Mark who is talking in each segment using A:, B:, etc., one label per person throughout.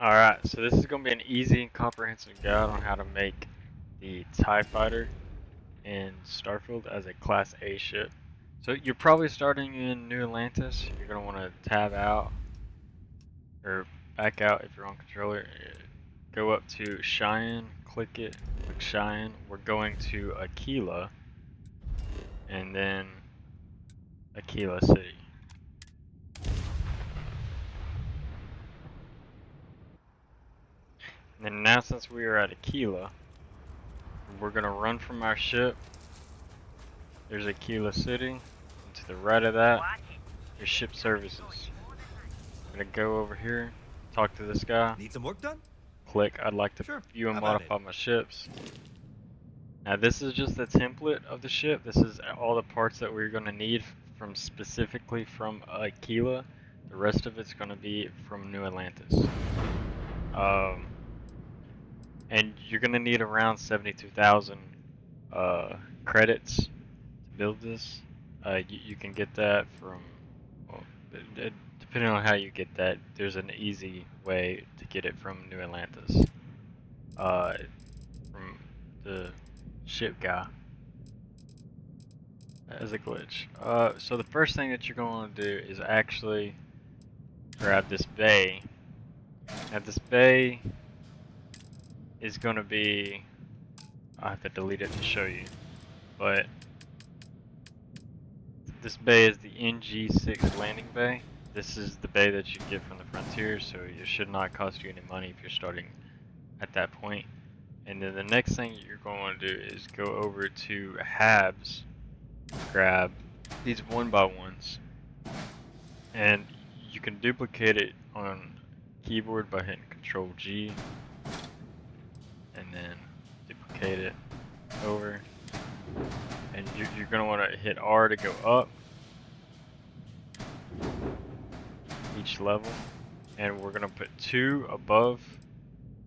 A: Alright, so this is going to be an easy and comprehensive guide on how to make the TIE Fighter in Starfield as a Class A ship. So you're probably starting in New Atlantis. You're going to want to tab out, or back out if you're on controller. Go up to Cheyenne, click it, click Cheyenne. We're going to Akila, and then Akila City. And then now since we are at Akila, we're going to run from our ship. There's Akila City, and to the right of that, there's ship services. I'm going to go over here, talk to this guy.
B: Need some work done?
A: Click, I'd like to view and modify my ships. Now this is just the template of the ship. This is all the parts that we're going to need from specifically from Akila. The rest of it's going to be from New Atlantis. And you're going to need around 72,000 credits to build this. You can get that from, well, depending on how you get that, there's an easy way to get it from New Atlantis. From the ship guy as a glitch. So the first thing that you're going to do is actually grab this bay. Now this bay is going to be, I have to delete it to show you, but this bay is the NG6 landing bay. This is the bay that you get from the Frontier, so it should not cost you any money if you're starting at that point. And then the next thing you're going to do is go over to Habs, grab these 1x1s, and you can duplicate it on keyboard by hitting Control G, and then duplicate it over. And you're going to want to hit R to go up each level, and we're going to put 2 above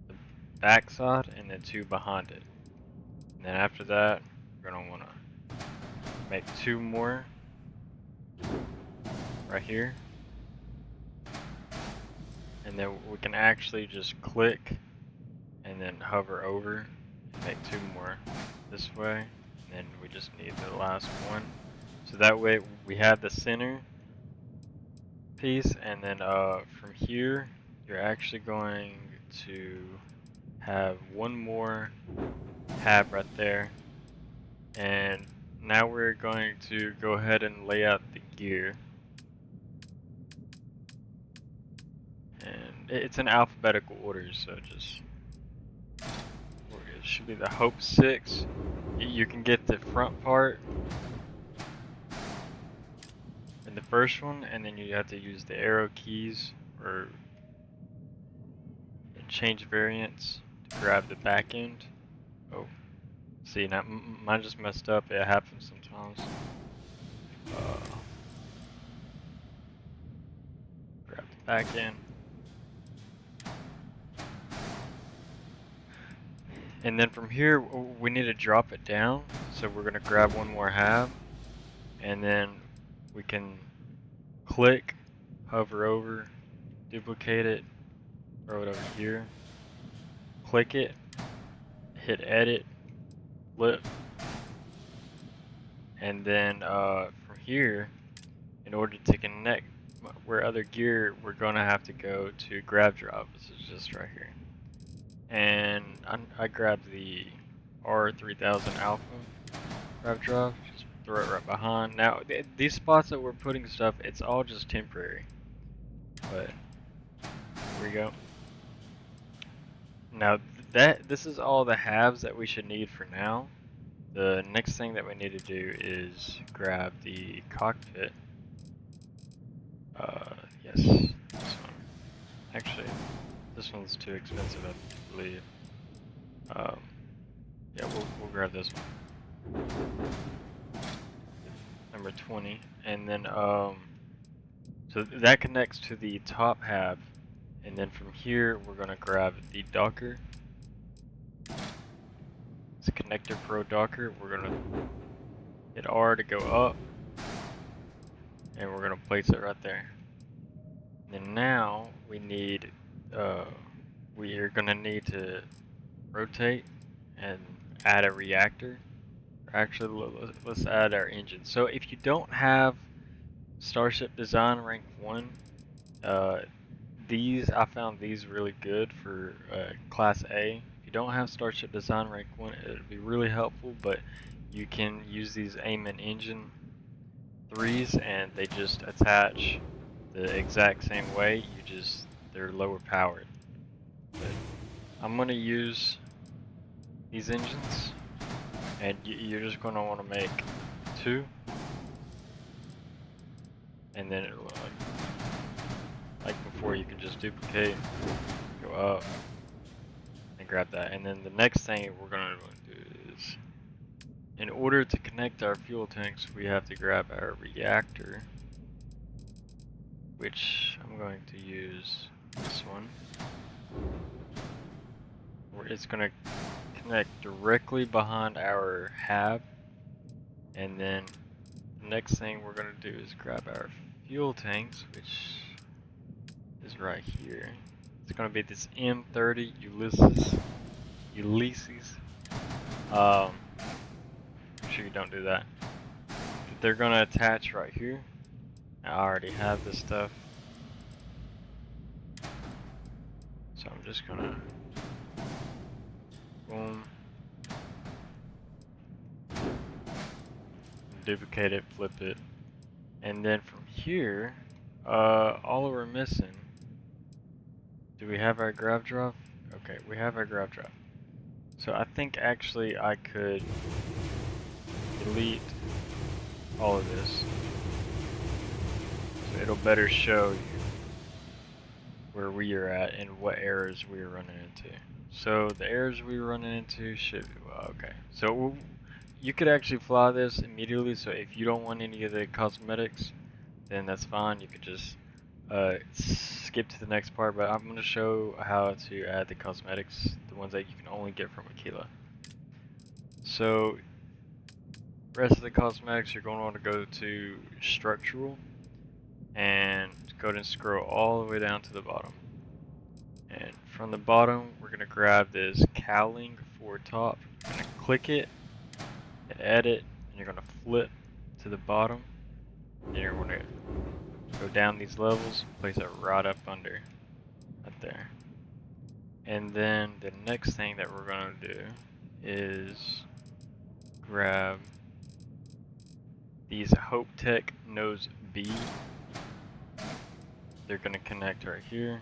A: the backside and then 2 behind it. And then after that, we're going to want to make 2 more right here. And then we can actually just click and then hover over and make 2 more this way. And then we just need the last one. So that way we have the center piece, and then from here you're actually going to have 1 more hab right there. And now we're going to go ahead and lay out the gear. And it's in alphabetical order, so just, it should be the Hope 6. You can get the front part in the first one, and then you have to use the arrow keys or change variants to grab the back end. Oh, see, now mine just messed up. It happens sometimes. Grab the back end. And then from here, we need to drop it down. So we're going to grab 1 more hab, and then we can click, hover over, duplicate it, throw it over here, click it, hit edit, flip, and then from here, in order to connect where other gear, we're going to have to go to grab drive. This is just right here. And I grabbed the R3000 Alpha grab drive, just throw it right behind. Now these spots that we're putting stuff, it's all just temporary, but here we go. Now this is all the halves that we should need for now. The next thing that we need to do is grab the cockpit. Yes, this one. Actually, this one's too expensive, I believe. Yeah, we'll grab this one. Number 20, and then so that connects to the top hab, and then from here we're gonna grab the docker. It's a connector pro docker. We're gonna hit R to go up, and we're gonna place it right there. And then now we need we are gonna need to rotate and add a reactor. Actually, let's add our engine. So if you don't have Starship Design Rank 1, I found these really good for Class A. If you don't have Starship Design Rank 1, it would be really helpful, but you can use these Aimant Engine 3s and they just attach the exact same way, they're lower powered. But I'm going to use these engines, and you're just going to want to make 2, and then it'll, like before, you can just duplicate, go up, and grab that. And then the next thing we're going to do is, in order to connect our fuel tanks, we have to grab our reactor, which I'm going to use this one, where it's going to connect directly behind our hab. And then the next thing we're going to do is grab our fuel tanks, which is right here. It's going to be this M30 Ulysses. Make sure you don't do that. But they're going to attach right here. I already have this stuff, so I'm just going to boom, duplicate it, flip it, and then from here, all we're missing, do we have our grav drop? Okay, we have our grav drop. So I think actually I could delete all of this, so it'll better show you where we are at and what errors we are running into. So the errors we were running into should, okay. So you could actually fly this immediately, so if you don't want any of the cosmetics, then that's fine. You could just skip to the next part, but I'm going to show how to add the cosmetics, the ones that you can only get from Akila. So rest of the cosmetics, you're going to want to go to structural and go ahead and scroll all the way down to the bottom. And from the bottom, we're going to grab this cowling for top. You're going to click it, and edit, and you're going to flip to the bottom. And you're going to go down these levels, place it right up under, right there. And then the next thing that we're going to do is grab these Hope Tech Nose B. They're going to connect right here.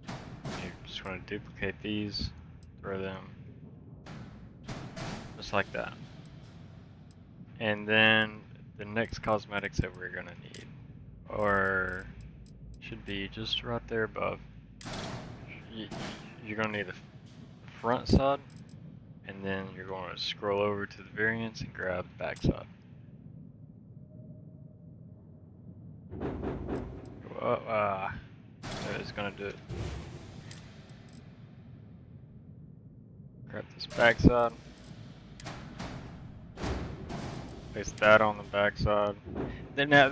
A: You just want to duplicate these, throw them just like that. And then the next cosmetics that we're going to need should be just right there above. You're going to need the front side, and then you're going to scroll over to the variants and grab the back side. Go up, that is going to do it. Grab this back side. Place that on the back side. Then now,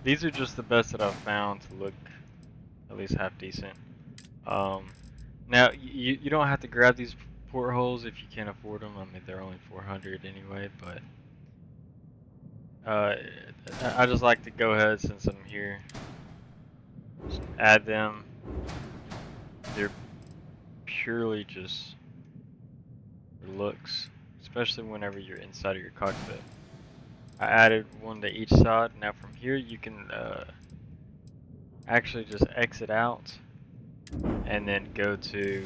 A: these are just the best that I've found to look at least half decent. Now, you don't have to grab these portholes if you can't afford them. I mean, they're only 400 anyway, but I just like to go ahead, since I'm here, just add them. They're purely just for looks, especially whenever you're inside of your cockpit. I added one to each side. Now from here you can actually just exit out and then go to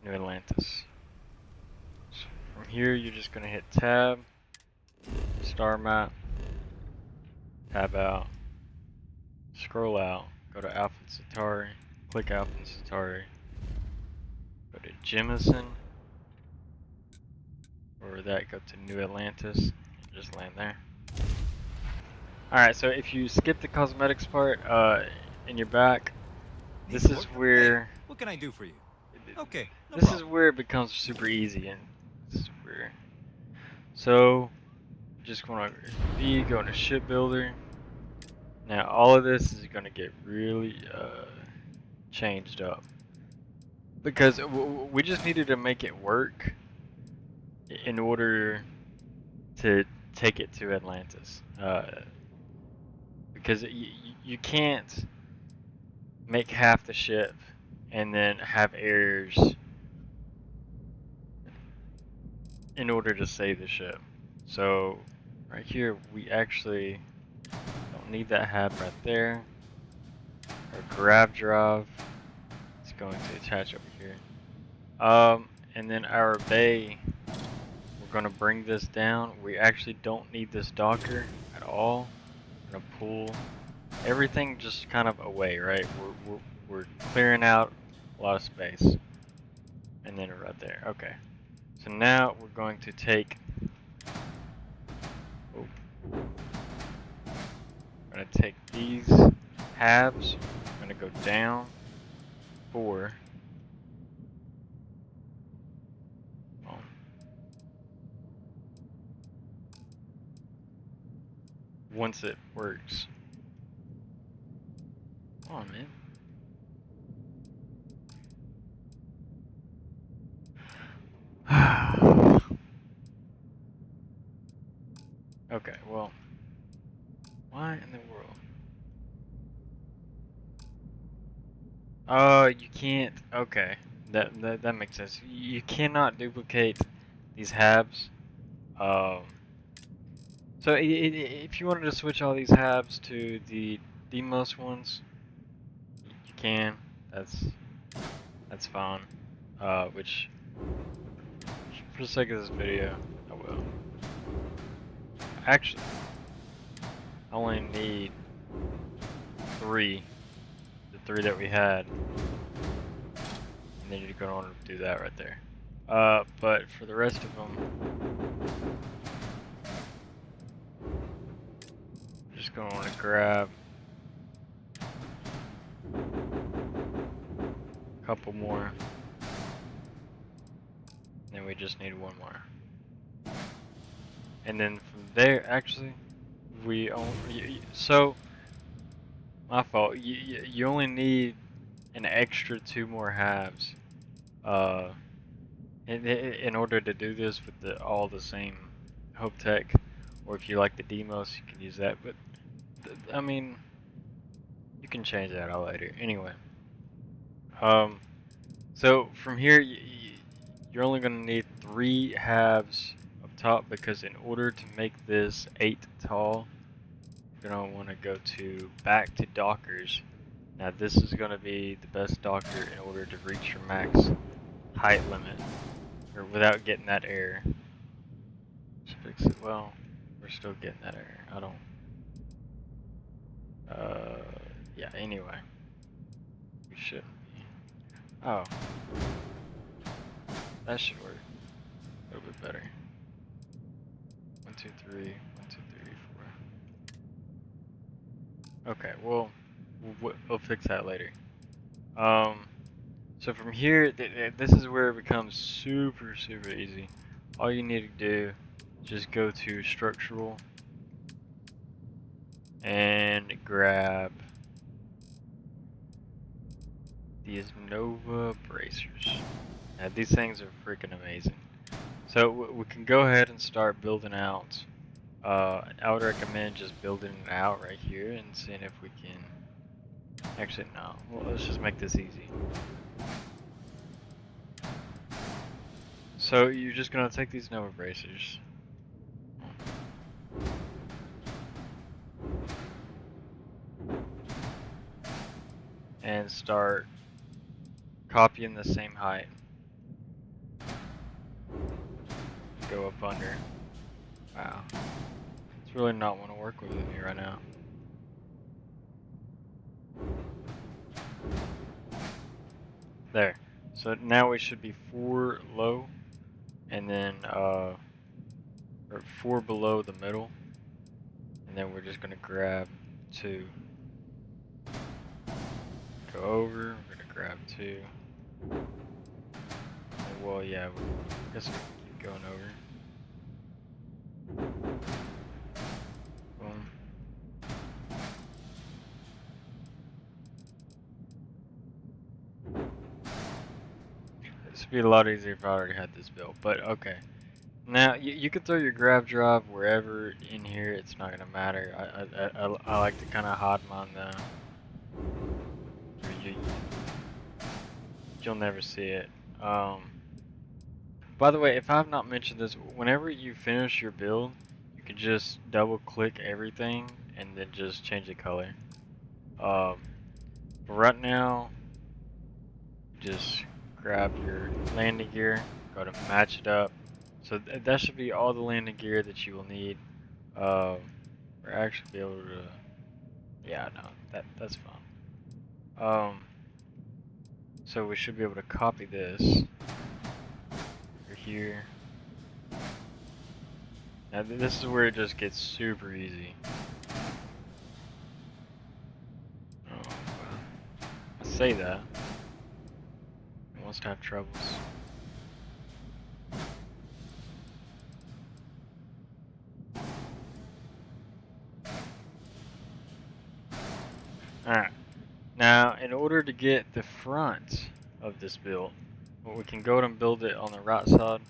A: New Atlantis. So from here you're just going to hit tab, star map, tab out, scroll out, go to Alpha Centauri, click Alpha Centauri, go to Jemison, or that, go to New Atlantis, and just land there. Alright, so if you skip the cosmetics part, in your back, this is where...
B: Hey, what can I do for you? Okay, no
A: this
B: problem.
A: is where it becomes super easy, and this is where... So, just want to go into shipbuilder. Now all of this is going to get really changed up. Because we just needed to make it work in order to take it to Atlantis. Because you can't make half the ship and then have errors in order to save the ship. So right here we actually don't need that hab right there. Our grav drive is going to attach over here. And then our bay, we're going to bring this down. We actually don't need this docker at all. We're going to pull everything just kind of away, right? We're clearing out a lot of space. And then right there, okay. So now we're going to take, we're going to take these halves, we're going to go down 4. Once it works. Come on, man. Okay, well, why in the world? Oh, you can't. Okay, that makes sense. You cannot duplicate these halves. So if you wanted to switch all these halves to the Demos ones, you can. That's fine. Which for the sake of this video, I will. Actually, I only need 3. The 3 that we had. And then you're going to want to do that right there. But for the rest of them, I'm just going to want to grab a couple more. And then we just need 1 more. And then from there, actually, we only, so, my fault, you only need an extra 2 more halves, in order to do this with all the same Hope Tech, or if you like the Demos, you can use that, but, I mean, you can change that out later, anyway. So from here, you're only going to need 3 halves up top, because in order to make this 8 tall, you're going to want to go back to Dockers. Now this is going to be the best Docker in order to reach your max height limit, or without getting that error. Let's fix it. Well, we're still getting that error. I don't. Yeah. Anyway, we shouldn't be. Oh, that should work a little bit better. 1, 2, 3. 1, 2, 3, 4. Okay. Well, we'll fix that later. So from here, this is where it becomes super easy. All you need to do is just go to structural and grab these Nova bracers. Now these things are freaking amazing. So we can go ahead and start building out. I would recommend just building it out right here and seeing if we can. Actually, no. Well, let's just make this easy. So you're just gonna take these Nova bracers. And start copying the same height. Go up under. Wow. It's really not want to work with me right now. There. So now we should be 4 low, and then or 4 below the middle, and then we're just gonna grab 2. Go over. We're gonna grab 2. Well, yeah. I guess we can keep going over. Boom. This would be a lot easier if I already had this built, but okay. Now, you can throw your grav drive wherever in here, it's not gonna matter. I like to kind of hide mine though. You, you'll never see it. By the way, if I have not mentioned this, whenever you finish your build, you can just double click everything and then just change the color. But right now, just grab your landing gear, go to match it up. So that should be all the landing gear that you will need. Or actually be able to, yeah, no, that's fine. So we should be able to copy this over here. Now this is where it just gets super easy. Oh, well, I say that. I must have troubles. Alright. Now, in order to get the front of this build, well, we can go ahead and build it on the right side.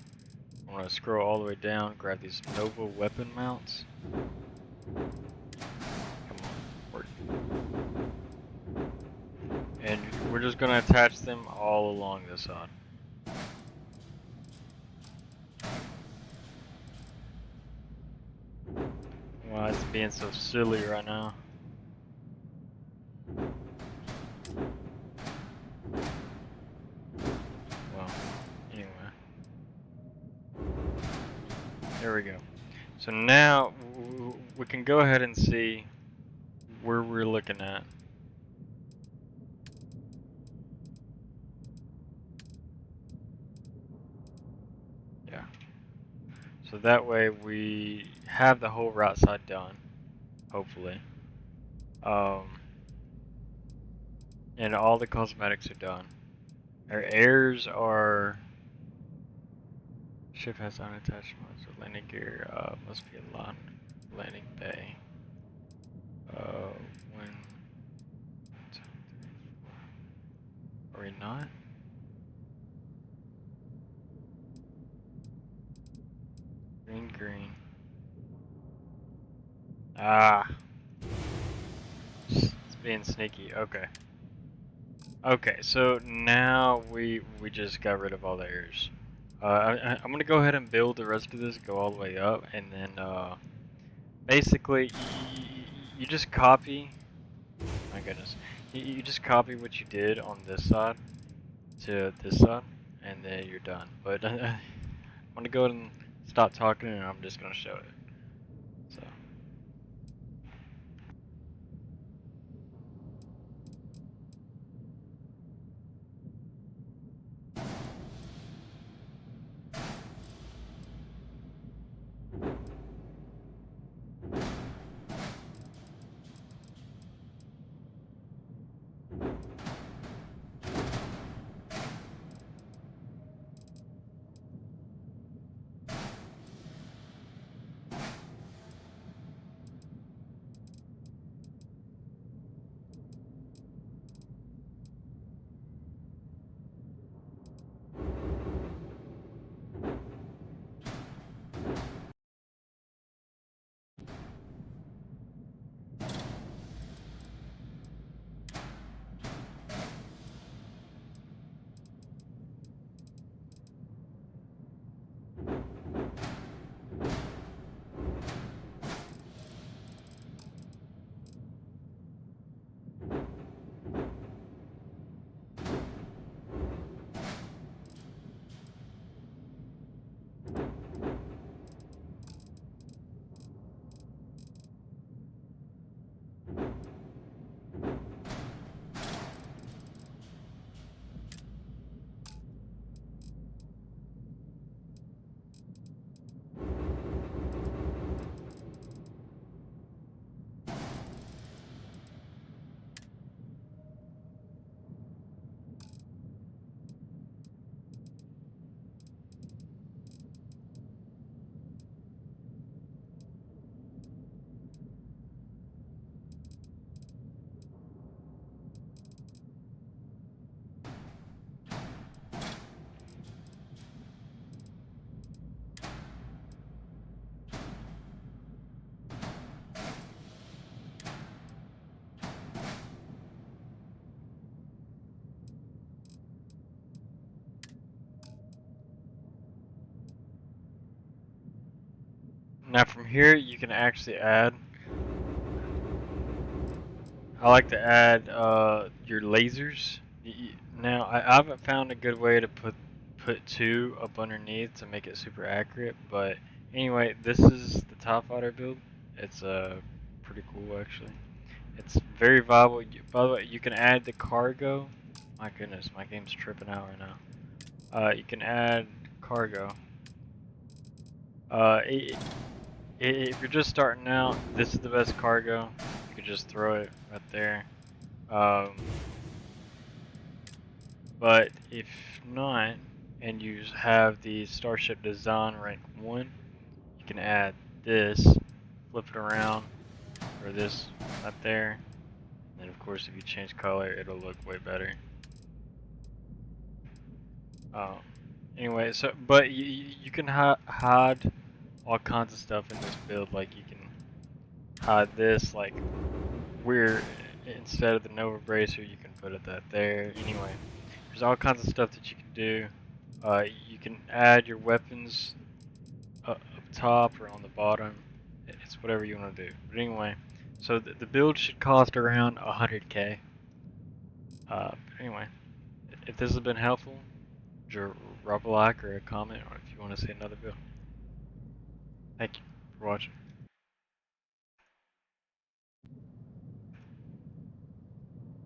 A: I'm going to scroll all the way down, grab these Nova weapon mounts. Come on, work. And we're just going to attach them all along this side. Why it's being so silly right now. Well, anyway. There we go. So now we can go ahead and see where we're looking at. Yeah. So that way we have the whole right side done, hopefully. And all the cosmetics are done. Our airs are... Ship has unattached modes of landing gear, must be aligned landing bay. When... Are we not? Green. Ah! It's being sneaky, okay. Okay, so now we just got rid of all the errors. I'm gonna go ahead and build the rest of this, go all the way up, and then basically you just copy. My goodness, you just copy what you did on this side to this side, and then you're done. But I'm gonna go ahead and stop talking, and I'm just gonna show it. So. Now from here you can actually add. I like to add your lasers. Now I haven't found a good way to put two up underneath to make it super accurate, but anyway, this is the TIE Fighter build. It's pretty cool actually. It's very viable. By the way, you can add the cargo. My goodness, my game's tripping out right now. You can add cargo. Uh, i if you're just starting out, this is the best cargo. You could just throw it right there. Um, but if not, and you have the Starship Design rank 1, you can add this, flip it around, or this right there. And of course, if you change color, it'll look way better. Um, anyway, so but you can hide all kinds of stuff in this build. Like you can hide this, like where instead of the Nova Bracer, you can put it that there. Anyway, there's all kinds of stuff that you can do. You can add your weapons up top or on the bottom. It's whatever you want to do. But anyway, so the build should cost around 100k. Anyway, if this has been helpful, drop a like or a comment, or if you want to see another build. Thank you for watching.